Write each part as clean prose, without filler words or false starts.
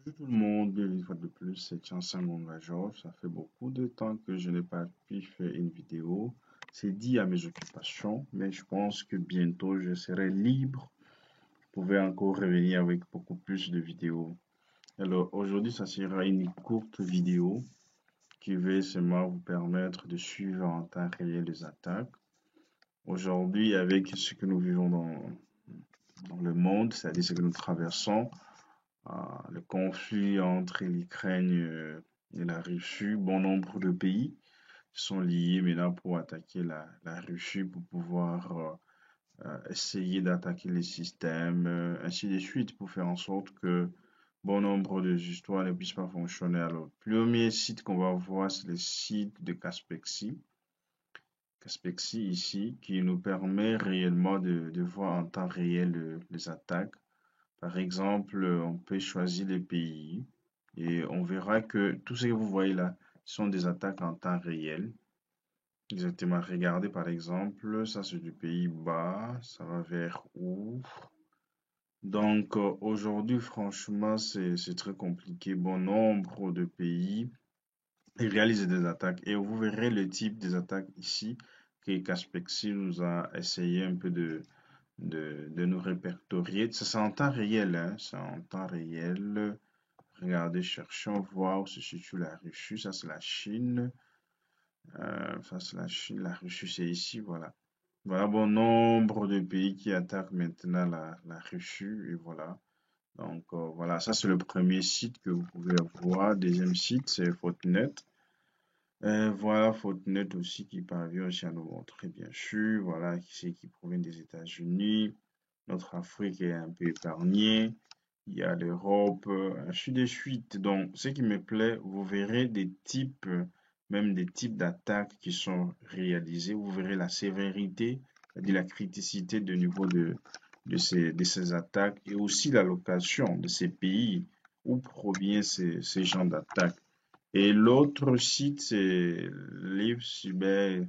Bonjour tout le monde, une fois de plus, c'est Tiansang Georges. Ça fait beaucoup de temps que je n'ai pas pu faire une vidéo. C'est dit à mes occupations, mais je pense que bientôt je serai libre. Je pouvais encore revenir avec beaucoup plus de vidéos. Alors aujourd'hui, ça sera une courte vidéo qui va seulement vous permettre de suivre en temps réel les attaques. Aujourd'hui, avec ce que nous vivons dans le monde, c'est-à-dire ce que nous traversons, le conflit entre l'Ukraine et la Russie, bon nombre de pays sont liés maintenant pour attaquer la Russie, pour pouvoir essayer d'attaquer les systèmes, ainsi de suite, pour faire en sorte que bon nombre de histoires ne puissent pas fonctionner. Alors, le premier site qu'on va voir, c'est le site de Kaspersky. Kaspersky ici, qui nous permet réellement de voir en temps réel les attaques. Par exemple, on peut choisir les pays et on verra que tout ce que vous voyez là sont des attaques en temps réel. Exactement. Regardez par exemple, ça c'est du Pays-Bas, ça va vers où? Donc aujourd'hui, franchement, c'est très compliqué. Bon nombre de pays réalisent des attaques et vous verrez le type des attaques ici que Kaspersky nous a essayé un peu de nous répertorier. Ça, c'est en temps réel, hein, c'est en temps réel. Regardez, cherchons voir où se situe la Russie. Ça, c'est la Chine. Ça, c'est la Chine. La Russie, c'est ici, voilà. Voilà, bon nombre de pays qui attaquent maintenant la Russie. Et voilà. Donc, voilà, ça, c'est le premier site que vous pouvez voir. Deuxième site, c'est Fortinet. Voilà, Fortinet aussi qui parvient aussi à nous montrer, bien sûr. Voilà, qui provient des États-Unis. Notre Afrique est un peu épargnée. Il y a l'Europe, ainsi de suite. Donc, ce qui me plaît, vous verrez des types, même des types d'attaques qui sont réalisées. Vous verrez la sévérité, c'est-à-dire la criticité de niveau de ces attaques et aussi la location de ces pays où proviennent ces genres d'attaques. Et l'autre site, c'est Live Cyber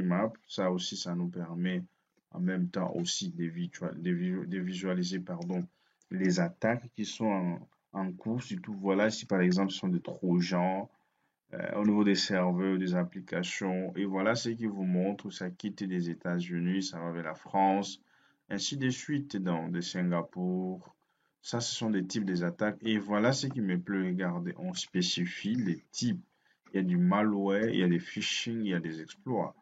Map. Ça aussi, ça nous permet en même temps aussi de visualiser, pardon, les attaques qui sont en cours. Surtout, voilà, si par exemple ce sont des trojans au niveau des serveurs, des applications. Et voilà ce qui vous montre, ça quitte des États-Unis, ça va vers la France, ainsi de suite, dans de Singapour. Ça, ce sont des types des attaques. Et voilà ce qui me plaît. Regardez, on spécifie les types. Il y a du malware, il y a des phishing, il y a des exploits.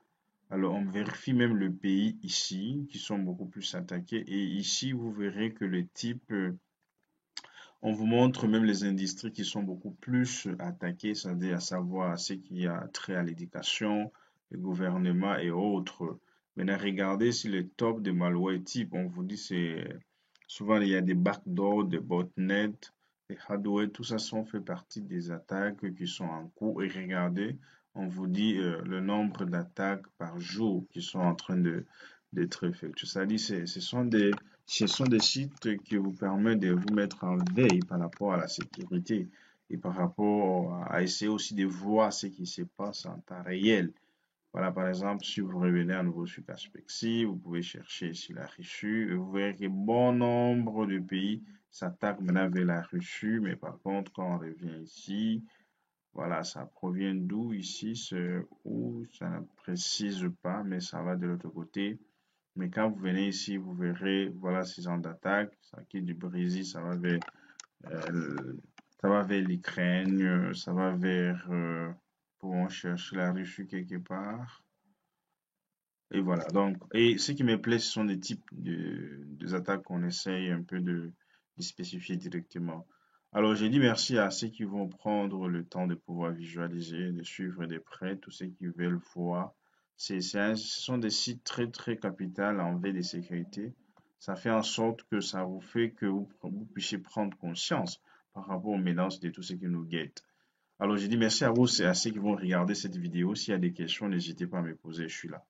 Alors, on vérifie même le pays ici, qui sont beaucoup plus attaqués. Et ici, vous verrez que le type, on vous montre même les industries qui sont beaucoup plus attaquées, c'est-à-dire à savoir ce qui a trait à l'éducation, le gouvernement et autres. Maintenant, regardez si le top de malware type, on vous dit c'est souvent il y a des backdoors, des botnets, des hardware, tout ça sont fait partie des attaques qui sont en cours. Et regardez, on vous dit le nombre d'attaques par jour qui sont en train d'être effectuées. C'est-à-dire ce sont des sites qui vous permettent de vous mettre en veille par rapport à la sécurité et par rapport à essayer aussi de voir ce qui se passe en temps réel. Voilà, par exemple, si vous revenez à nouveau sur Kaspersky, vous pouvez chercher ici la Russie et vous verrez que bon nombre de pays s'attaquent maintenant vers la Russie, mais par contre, quand on revient ici, voilà, ça provient d'où ici, c'est où, ça ne précise pas, mais ça va de l'autre côté. Mais quand vous venez ici, vous verrez, voilà, ces gens d'attaque, ça qui est du Brésil, euh, ça va vers l'Ukraine, ça va vers, pour chercher la Russie quelque part. Et voilà, donc, et ce qui me plaît, ce sont des types des attaques qu'on essaye un peu de spécifier directement. Alors, j'ai dit merci à ceux qui vont prendre le temps de pouvoir visualiser, de suivre de près, tous ceux qui veulent voir. Ce sont des sites très, très capitaux en veille de sécurité. Ça fait en sorte que ça vous fait que vous puissiez prendre conscience par rapport aux menaces de tout ce qui nous guette. Alors, j'ai dit merci à vous, c'est à ceux qui vont regarder cette vidéo. S'il y a des questions, n'hésitez pas à me poser, je suis là.